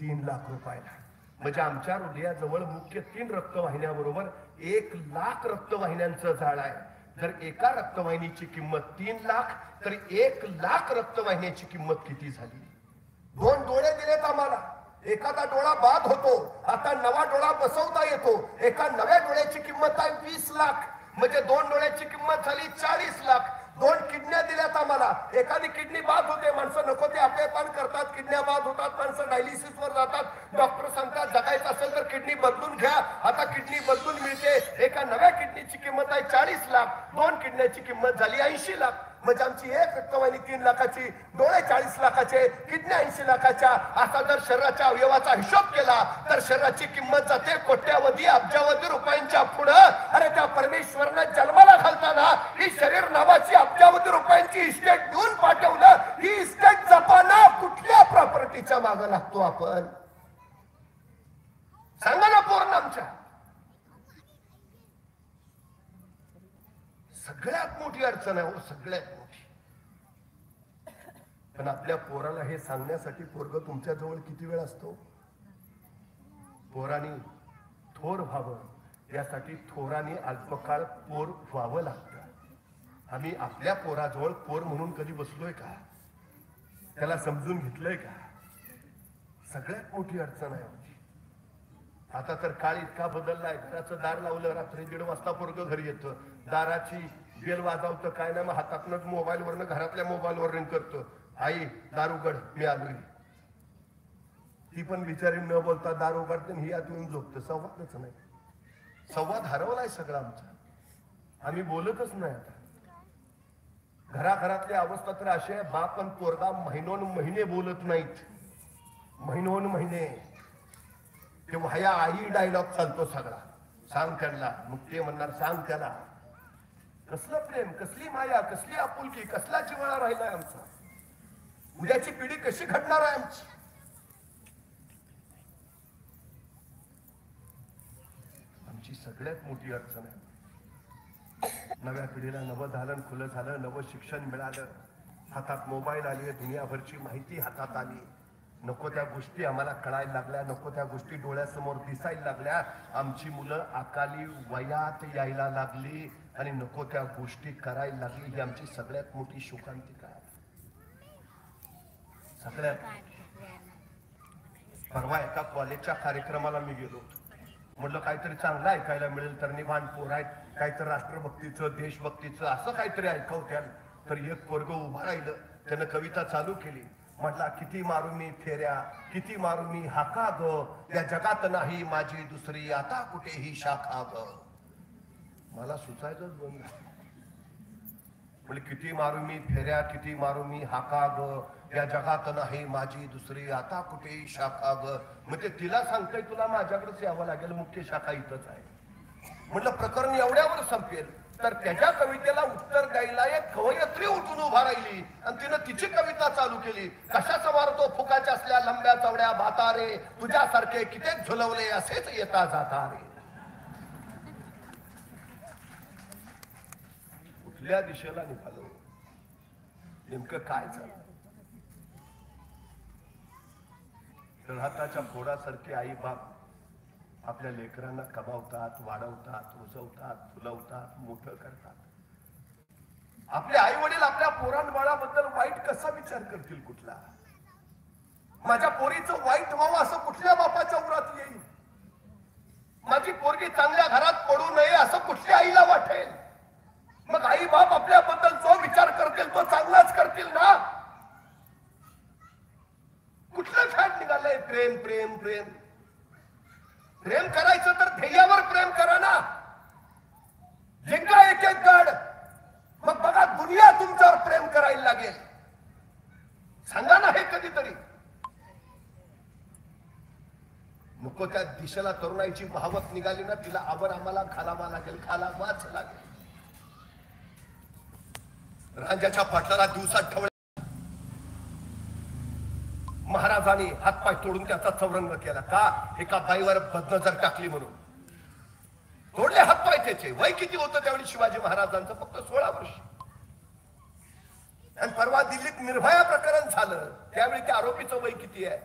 3 लाख रुपयाला. म्हणजे आमच्या हृदयाजवळ मुख्य 3 रक्तवाहिन्याबरोबर 1 लाख रक्तवाहिन्यांचं जाळ आहे. जर एका रक्तवाहिनीची किंमत 3 लाख तर 1 लाख रक्तवाहिन्याची किंमत किती झाली. 2 डोळे दिलेत आम्हाला. एखादा डोळा बाद होतो, आता नवा डोळा बसवता येतो. एका नव्या डोळ्याची किंमत आहे 20 लाख. म्हणजे 2 डोळ्याची किंमत झाली 40 लाख. 2 किडन्या दिल्यात आम्हाला. एखादी किडनी बाद होते, माणसं नको ते अपेपान करतात, किडन्या बाद होतात, माणसं डायलिसिस वर जातात. डॉक्टर सांगतात जगायचं असेल तर किडनी बदलून घ्या. आता किडनी बदलून मिळते. एका नव्या किडनीची किंमत आहे 40 लाख. 2 किडन्याची किंमत झाली 80 लाख. म्हणजे आमची एक रक्तवाहिनी 3 लाखाची, डोळे 40 लाखाचे, किडन्या 80 लाखाच्या. असा जर शरीराच्या अवयवाचा हिशोब केला तर शरीराची किंमत जाते कोट्यावधी अब्जावधी रुपयांच्या पुढं. अरे त्या परमेश्वरनं जन्माला घालताना ही शरीर नावाची अब्जावधी रुपयांची इस्टेट देऊन पाठवलं. ही इस्टेट जपाना कुठल्या प्रॉपर्टीच्या मागे लागतो आपण? सांगा ना पोरण आमच्या. सगळ्यात मोठी अडचण आहे हो, सगळ्यात मोठी. पण आपल्या पोराला हे सांगण्यासाठी पोरग तुमच्या जवळ किती वेळ असतो? पोरांनी थोर व्हावं यासाठी थोरांनी अल्पकाळ पोर व्हावं लागतं. आम्ही आपल्या पोराजवळ पोर म्हणून कधी बसलोय का? त्याला समजून घेतलंय का? सगळ्यात मोठी अडचण आहे आमची. आता तर काळ इतका बदललाय. घराचं दार लावलं, रात्री 1:30 वाजता पोरग घरी येतं. दाराची बेल वाजवतं, काय ना मग हातातनच मोबाईल वरनं घरातल्या मोबाईल वर रिंग करतं. आई दार उघड, मी आलोय. ती पण बिचारी न बोलता दार उघडते, ही आत येऊन झोपतं. संवादच नाही. संवाद हरवलाय सगळा आमचा. आम्ही बोलतच नाही आता. घराघरातली अवस्था तर अशी आहे, बाप पण पोरगा महिनोन महिने बोलत नाहीत. महिनोन महिने ते वया आई डायलॉग चालतो सगळा. सांग त्यांना. मग ते म्हणणार सांग त्याला. कसलं प्रेम, कसली माया, कसली आपुलकी, कसला जिव्हाळा राहिलाय आमचा. उद्याची पिढी कशी घडणार आहे आमची? आमची सगळ्यात मोठी अडचण आहे. नव्या पिढीला नवं झालं, खुलं झालं, नवं शिक्षण मिळालं, हातात मोबाईल आले, दुनियाभरची माहिती हातात आली. नको त्या गोष्टी आम्हाला कळायला लागल्या, नको त्या गोष्टी डोळ्यासमोर दिसायला लागल्या. आमची मुलं अकाली वयात यायला लागली आणि नको त्या गोष्टी करायला लागली. ही आमची सगळ्यात मोठी शोकांतिका आहे. सगळ्यात. परवा एका कॉलेजच्या कार्यक्रमाला मी गेलो. म्हटलं काहीतरी चांगलं ऐकायला मिळेल तर. निवांत पोर आहेत, काहीतरी राष्ट्रभक्तीचं देशभक्तीचं असं काहीतरी ऐकवत्याल. तर एक पोरग उभा राहिलं, त्यानं कविता चालू केली. म्हटला किती मारू मी फेऱ्या, किती मारू मी हाका ग, या जगात नाही माझी दुसरी आता कुठेही शाखा ग. मला सुचायचंच बंद झालं. म्हणजे किती मारू मी फेऱ्या, किती मारू मी हाका ग, या जगात नाही माझी दुसरी आता कुठेही शाखा ग. म्हणजे तिला सांगताय तुला माझ्याकडेच यावं लागेल, मुख्य शाखा इथंच आहे. म्हटलं प्रकरण एवढ्यावर संपेल. तर त्याच्या कवितेला उत्तर द्यायला एक कवयित्री उठून उभा राहिली आणि तिनं तिची कविता चालू केली. कशाचा मारतो फुकाच्या असल्या लंब्या चवड्या भातारे, तुझ्यासारखे कित्येक झुलवले असेच येता जाता रे. कुठल्या दिशेला निघालो, नेमकं काय झालं? तळहाताच्या फोडासारखे आई बाप आपल्या लेकरांना कमावतात, वाढवतात, रुजवतात, फुलवतात, मोठं करतात. आपले आई वडील आपल्या पोरांबाळाबद्दल वाईट कसा विचार करतील? कुठला? माझ्या पोरीचं वाईट व्हावं असं कुठल्या बापाच्या उरात येईल? माझी पोरगी चांगल्या घरात पडू नये असं कुठल्या आईला वाटेल? मग आई बाप आपल्याबद्दल जो विचार करतील तो चांगलाच करतील ना. कुठलं फॅट निघालंय? प्रेम प्रेम प्रेम. प्रेम करायचं तर ध्येयावर प्रेम करा ना. जिंका एक एक गड, मग बघा दुनिया तुमच्यावर प्रेम करायला लागेल. सांगा ना हे कधीतरी. नको त्या दिशेला तरुणाईची महावत निघाली ना, तिला आवर आम्हाला घालावा लागेल, घालावाच लागेल. रांजाच्या पाटलाला दिवसात ठेवले महाराजांनी हातपाय तोडून त्याचा चौरंग केला. का? एका बाईवर बदनजर टाकली म्हणून तोडले हातपाय त्याचे. वय किती होतं त्यावेळी शिवाजी महाराजांचं? फक्त 16 वर्ष. आणि परवा दिल्लीत निर्भया प्रकरण झालं त्यावेळी त्या आरोपीचं वय किती आहे?